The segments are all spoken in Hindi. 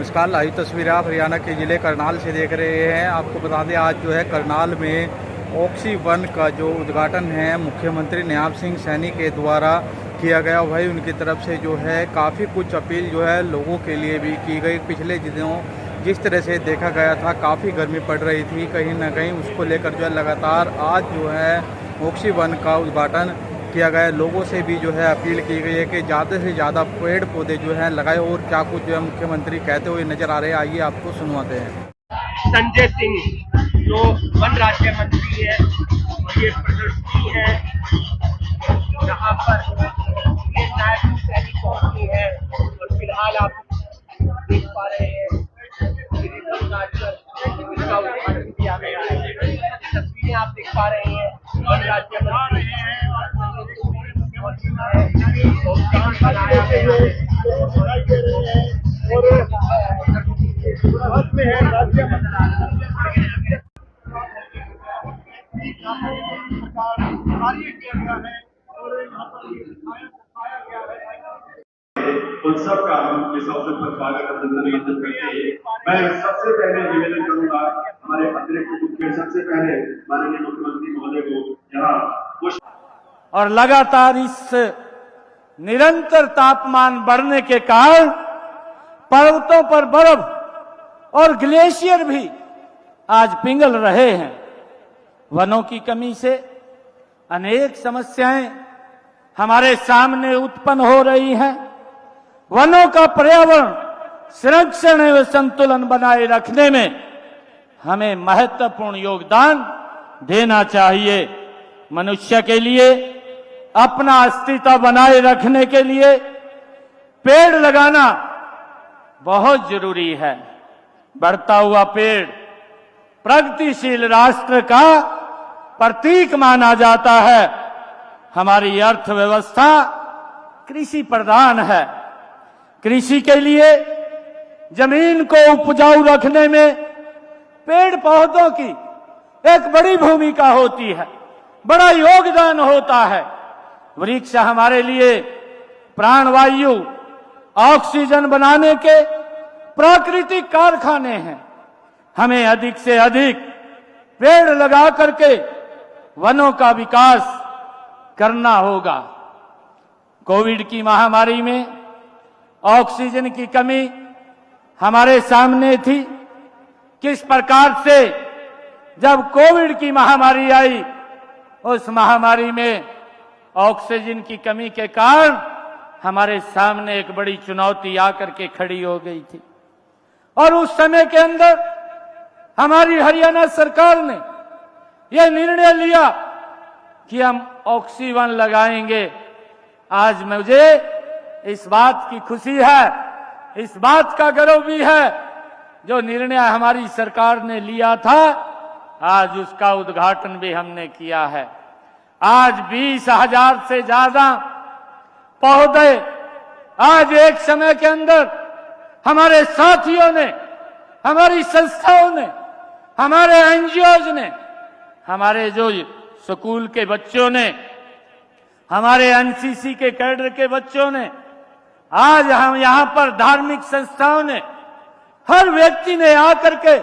नमस्कार। लाइव तस्वीरें आप हरियाणा के ज़िले करनाल से देख रहे हैं। आपको बता दें आज जो है करनाल में ऑक्सी-1 का जो उद्घाटन है मुख्यमंत्री नियाब सिंह सैनी के द्वारा किया गया। वही उनकी तरफ से जो है काफ़ी कुछ अपील जो है लोगों के लिए भी की गई। पिछले दिनों जिस तरह से देखा गया था काफ़ी गर्मी पड़ रही थी, कहीं ना कहीं उसको लेकर जो है लगातार आज जो है ऑक्सी-1 का उद्घाटन किया गया। लोगों से भी जो है अपील की गई है कि ज़्यादा से ज़्यादा पेड़ पौधे जो है लगाए और क्या कुछ जो है मुख्यमंत्री कहते हुए नजर आ रहे हैं। आइए आपको सुनवाते हैं। संजय सिंह जो वन राज्य मंत्री है, ये प्रदर्शनी है जहाँ पर ये नायब सैनिक पहुंची है और फिलहाल आप देख पा रहे हैं इसका उद्घाटन किया गया है। तस्वीरें आप देख पा रहे हैं वन राज्य मंत्री उन सब का हम इस अवसर पर स्वागत अभिनंदन करते हैं। मैं सबसे पहले निवेदन करूंगा हमारे अतिरिक्त मुख्य सबसे पहले माननीय मुख्यमंत्री महोदय को यहाँ और लगातार इस निरंतर तापमान बढ़ने के कारण पर्वतों पर बर्फ और ग्लेशियर भी आज पिघल रहे हैं। वनों की कमी से अनेक समस्याएं हमारे सामने उत्पन्न हो रही हैं। वनों का पर्यावरण संरक्षण एवं संतुलन बनाए रखने में हमें महत्वपूर्ण योगदान देना चाहिए। मनुष्य के लिए अपना अस्तित्व बनाए रखने के लिए पेड़ लगाना बहुत जरूरी है। बढ़ता हुआ पेड़ प्रगतिशील राष्ट्र का प्रतीक माना जाता है। हमारी अर्थव्यवस्था कृषि प्रधान है। कृषि के लिए जमीन को उपजाऊ रखने में पेड़ पौधों की एक बड़ी भूमिका होती है, बड़ा योगदान होता है। वृक्ष हमारे लिए प्राणवायु ऑक्सीजन बनाने के प्राकृतिक कारखाने हैं। हमें अधिक से अधिक पेड़ लगा करके वनों का विकास करना होगा। कोविड की महामारी में ऑक्सीजन की कमी हमारे सामने थी। किस प्रकार से जब कोविड की महामारी आई, उस महामारी में ऑक्सीजन की कमी के कारण हमारे सामने एक बड़ी चुनौती आकर के खड़ी हो गई थी। और उस समय के अंदर हमारी हरियाणा सरकार ने यह निर्णय लिया कि हम ऑक्सी-1 लगाएंगे। आज मुझे इस बात की खुशी है, इस बात का गर्व भी है, जो निर्णय हमारी सरकार ने लिया था आज उसका उद्घाटन भी हमने किया है। आज 20,000 से ज्यादा पौधे आज एक समय के अंदर हमारे साथियों ने, हमारी संस्थाओं ने, हमारे एनजीओज ने, हमारे जो स्कूल के बच्चों ने, हमारे एनसीसी के कैडर के बच्चों ने, आज हम यहां पर धार्मिक संस्थाओं ने, हर व्यक्ति ने आकर के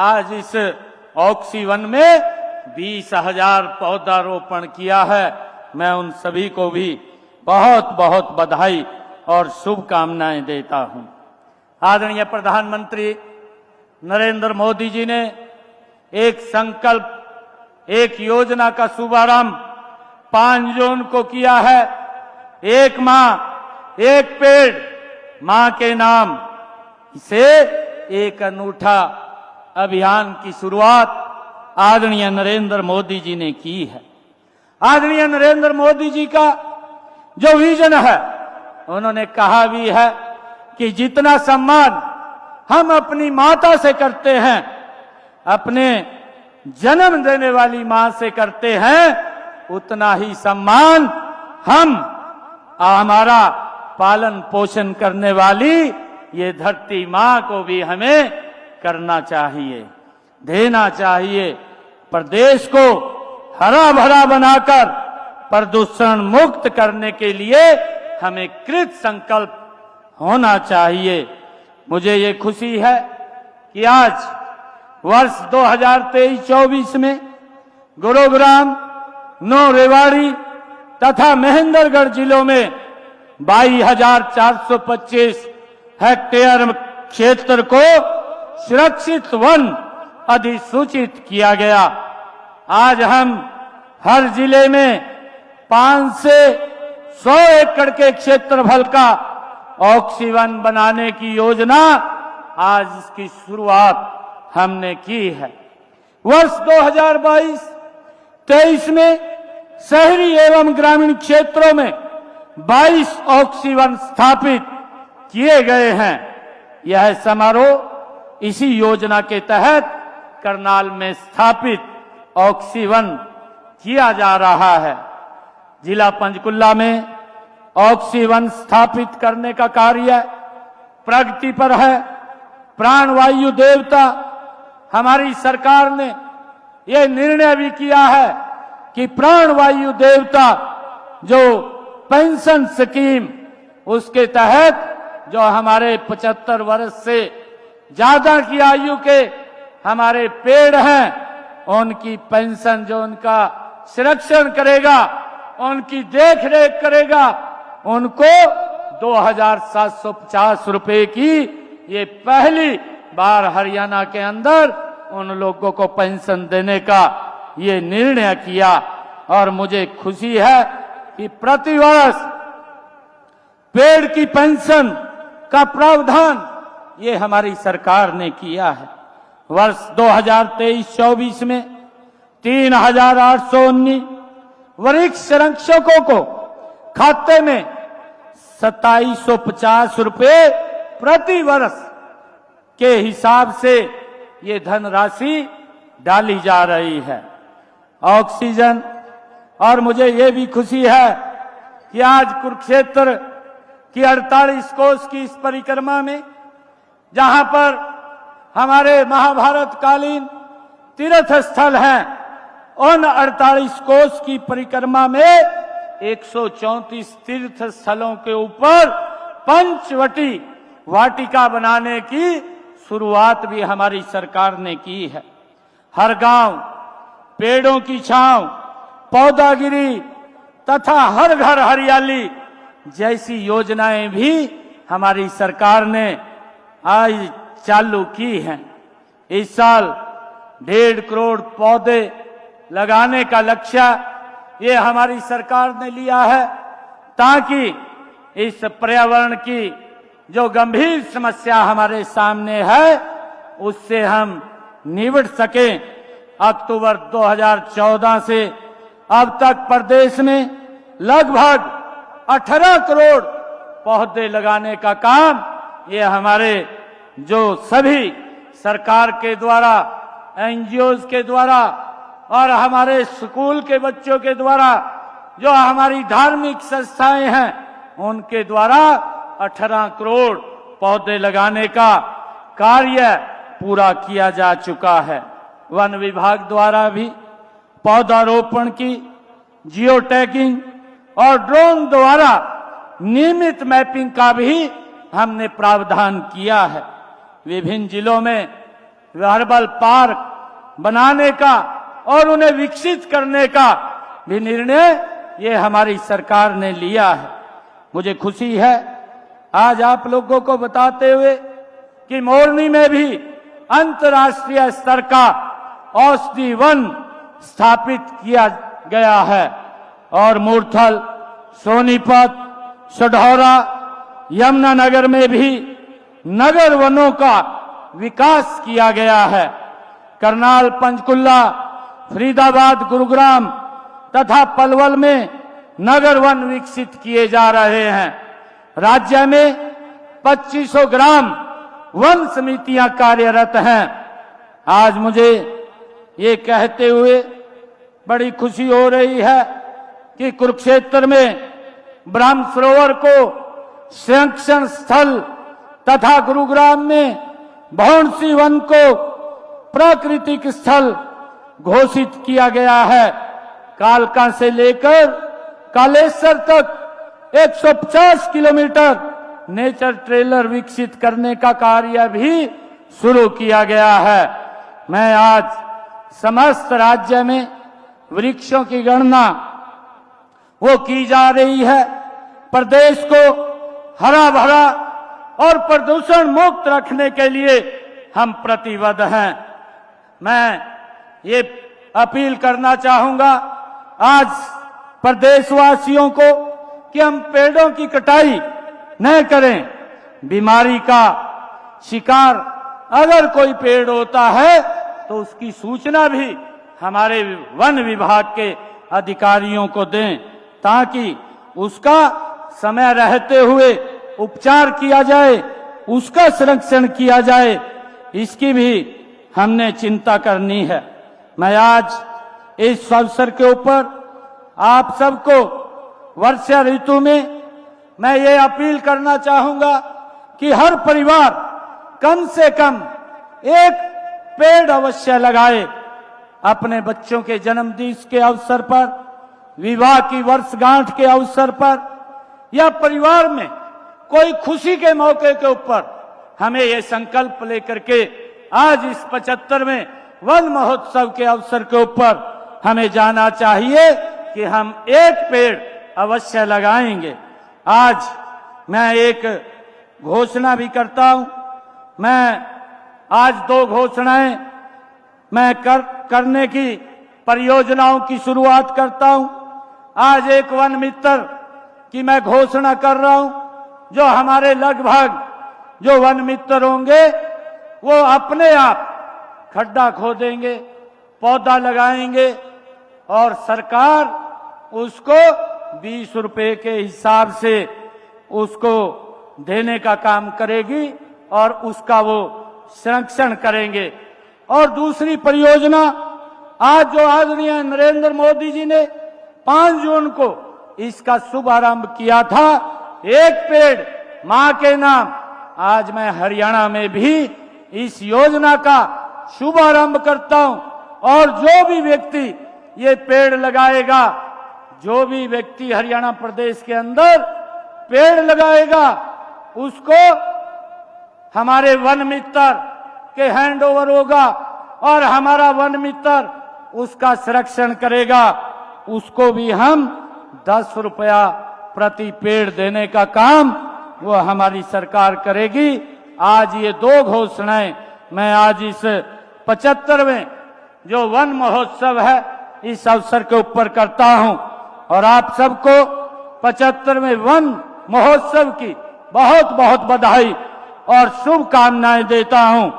आज इस ऑक्सी-1 में 20,000 पौधारोपण किया है। मैं उन सभी को भी बहुत बहुत बधाई और शुभकामनाएं देता हूं। आदरणीय प्रधानमंत्री नरेंद्र मोदी जी ने एक संकल्प, एक योजना का शुभारंभ 5 जून को किया है। एक मां एक पेड़, मां के नाम से एक अनूठा अभियान की शुरुआत आदरणीय नरेंद्र मोदी जी ने की है। आदरणीय नरेंद्र मोदी जी का जो विजन है, उन्होंने कहा भी है कि जितना सम्मान हम अपनी माता से करते हैं, अपने जन्म देने वाली मां से करते हैं, उतना ही सम्मान हम हमारा पालन पोषण करने वाली ये धरती मां को भी हमें करना चाहिए, देना चाहिए। प्रदेश को हरा भरा बनाकर प्रदूषण मुक्त करने के लिए हमें कृत संकल्प होना चाहिए। मुझे ये खुशी है कि आज वर्ष 2023-24 में गुरुग्राम, नौ रेवाड़ी तथा महेंद्रगढ़ जिलों में 22,425 हेक्टेयर क्षेत्र को सुरक्षित वन अधिसूचित किया गया। आज हम हर जिले में 5 से 100 एकड़ के क्षेत्रफल का ऑक्सीवन बनाने की योजना, आज इसकी शुरुआत हमने की है। वर्ष 2022-23 में शहरी एवं ग्रामीण क्षेत्रों में 22 ऑक्सीवन स्थापित किए गए हैं। यह समारोह इसी योजना के तहत करनाल में स्थापित ऑक्सीवन किया जा रहा है। जिला पंचकुला में ऑक्सीवन स्थापित करने का कार्य प्रगति पर है। प्राणवायु देवता हमारी सरकार ने यह निर्णय भी किया है कि प्राणवायु देवता जो पेंशन स्कीम, उसके तहत जो हमारे 75 वर्ष से ज्यादा की आयु के हमारे पेड़ हैं, उनकी पेंशन जो उनका संरक्षण करेगा, उनकी देख रेख करेगा, उनको 2,750 रुपए की ये पहली बार हरियाणा के अंदर उन लोगों को पेंशन देने का ये निर्णय किया। और मुझे खुशी है कि प्रतिवर्ष पेड़ की पेंशन का प्रावधान ये हमारी सरकार ने किया है। वर्ष 2023-24 में 3,819 वरिष्ठ संरक्षकों को खाते में 2,750 रुपए प्रति वर्ष के हिसाब से ये धनराशि डाली जा रही है। ऑक्सीजन, और मुझे ये भी खुशी है कि आज कुरुक्षेत्र की 48 कोस की इस परिक्रमा में, जहां पर हमारे महाभारत कालीन तीर्थ स्थल हैं, उन 48 कोस की परिक्रमा में 134 तीर्थ स्थलों के ऊपर पंचवटी वाटिका बनाने की शुरुआत भी हमारी सरकार ने की है। हर गांव पेड़ों की छांव, पौधागिरी तथा हर घर हरियाली जैसी योजनाएं भी हमारी सरकार ने आज चालू की हैं। इस साल 1.5 करोड़ पौधे लगाने का लक्ष्य ये हमारी सरकार ने लिया है, ताकि इस पर्यावरण की जो गंभीर समस्या हमारे सामने है उससे हम निपट सकें। अक्टूबर 2014 से अब तक प्रदेश में लगभग 18 करोड़ पौधे लगाने का काम ये हमारे जो सभी सरकार के द्वारा, एनजीओज के द्वारा और हमारे स्कूल के बच्चों के द्वारा, जो हमारी धार्मिक संस्थाएं हैं, उनके द्वारा 18 करोड़ पौधे लगाने का कार्य पूरा किया जा चुका है। वन विभाग द्वारा भी पौधारोपण की, जियो टैगिंग और ड्रोन द्वारा नियमित मैपिंग का भी हमने प्रावधान किया है। विभिन्न जिलों में हर्बल पार्क बनाने का और उन्हें विकसित करने का भी निर्णय ये हमारी सरकार ने लिया है। मुझे खुशी है आज आप लोगों को बताते हुए कि मोरनी में भी अंतर्राष्ट्रीय स्तर का औषधि वन स्थापित किया गया है और मूर्थल, सोनीपत, सढौरा, यमुनानगर में भी नगर वनों का विकास किया गया है। करनाल, पंचकुला, फरीदाबाद, गुरुग्राम तथा पलवल में नगर वन विकसित किए जा रहे हैं। राज्य में 2500 ग्राम वन समितियां कार्यरत हैं। आज मुझे ये कहते हुए बड़ी खुशी हो रही है कि कुरुक्षेत्र में ब्रह्म सरोवर को संरक्षण स्थल तथा गुरुग्राम में भौंसी वन को प्राकृतिक स्थल घोषित किया गया है। कालका से लेकर कालेश्वर तक 150 किलोमीटर नेचर ट्रेलर विकसित करने का कार्य भी शुरू किया गया है। मैं आज समस्त राज्य में वृक्षों की गणना वो की जा रही है। प्रदेश को हरा भरा और प्रदूषण मुक्त रखने के लिए हम प्रतिबद्ध हैं। मैं ये अपील करना चाहूंगा आज प्रदेशवासियों को कि हम पेड़ों की कटाई न करें। बीमारी का शिकार अगर कोई पेड़ होता है तो उसकी सूचना भी हमारे वन विभाग के अधिकारियों को दें, ताकि उसका समय रहते हुए उपचार किया जाए, उसका संरक्षण किया जाए। इसकी भी हमने चिंता करनी है। मैं आज इस अवसर के ऊपर आप सबको वर्षा ऋतु में मैं ये अपील करना चाहूंगा कि हर परिवार कम से कम एक पेड़ अवश्य लगाए। अपने बच्चों के जन्मदिन के अवसर पर, विवाह की वर्षगांठ के अवसर पर या परिवार में कोई खुशी के मौके के ऊपर हमें ये संकल्प लेकर के आज इस 75वें वन महोत्सव के अवसर के ऊपर हमें जाना चाहिए कि हम एक पेड़ अवश्य लगाएंगे। आज मैं एक घोषणा भी करता हूं। मैं आज 2 घोषणाएं मैं करने की परियोजनाओं की शुरुआत करता हूं। आज एक वन मित्र की मैं घोषणा कर रहा हूं, जो हमारे लगभग जो वन मित्र होंगे वो अपने आप खड्डा खोदेंगे, पौधा लगाएंगे और सरकार उसको 20 रुपए के हिसाब से उसको देने का काम करेगी और उसका वो संरक्षण करेंगे। और दूसरी परियोजना आज जो आदरणीय नरेंद्र मोदी जी ने 5 जून को इसका शुभारंभ किया था, एक पेड़ मां के नाम, आज मैं हरियाणा में भी इस योजना का शुभारंभ करता हूं। और जो भी व्यक्ति ये पेड़ लगाएगा, जो भी व्यक्ति हरियाणा प्रदेश के अंदर पेड़ लगाएगा, उसको हमारे वन मित्र के हैंडओवर होगा और हमारा वन मित्र उसका संरक्षण करेगा। उसको भी हम 10 रुपया प्रति पेड़ देने का काम वो हमारी सरकार करेगी। आज ये 2 घोषणाएं मैं आज इस 75वें जो वन महोत्सव है इस अवसर के ऊपर करता हूं और आप सबको 75वें वन महोत्सव की बहुत बहुत बधाई और शुभकामनाएं देता हूं।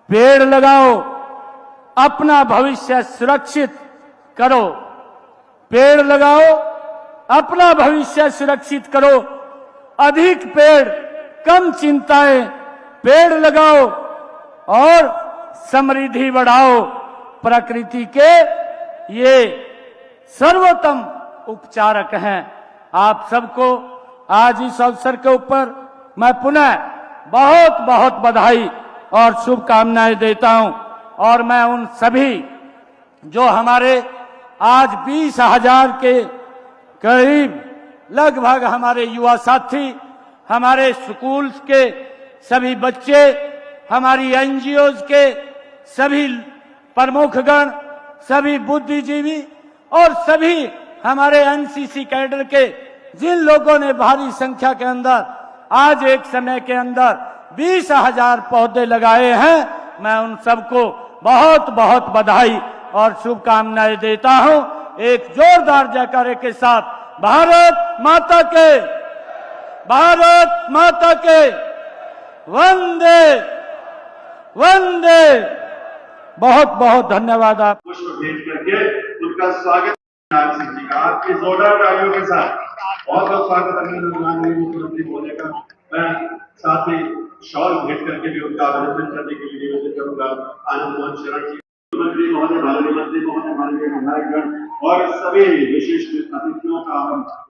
पेड़ लगाओ, अपना भविष्य सुरक्षित करो। पेड़ लगाओ, अपना भविष्य सुरक्षित करो। अधिक पेड़, कम चिंताएं। पेड़ लगाओ और समृद्धि बढ़ाओ। प्रकृति के ये सर्वोत्तम उपचारक हैं। आप सबको आज इस अवसर के ऊपर मैं पुनः बहुत बहुत बधाई और शुभकामनाएं देता हूं। और मैं उन सभी जो हमारे आज 20,000 के करीब लगभग हमारे युवा साथी, हमारे स्कूल्स के सभी बच्चे, हमारी एनजीओज के सभी प्रमुखगण, सभी बुद्धिजीवी और सभी हमारे एनसीसी कैडर के जिन लोगों ने भारी संख्या के अंदर आज एक समय के अंदर 20,000 पौधे लगाए हैं, मैं उन सबको बहुत बहुत बधाई और शुभकामनाएं देता हूं। एक जोरदार जयकारे के साथ भारत माता के, भारत माता के, वंदे वंदे। बहुत बहुत धन्यवाद। आप पुष्प भेज करके उनका स्वागत नारायण सिंह जी का आपके जोरदार तालियों के साथ बहुत बहुत स्वागत माननीय मुख्यमंत्री महोदय का। मैं साथ ही शॉल भेंट करके भी उनका अभिनंदन करने के लिए निवेदन करूंगा। आनंद मोहन शरण जी, मुख्यमंत्री महोदय, माननीय मंत्री महोदय, माननीय विधायकगण और सभी विशिष्ट अतिथियों का हम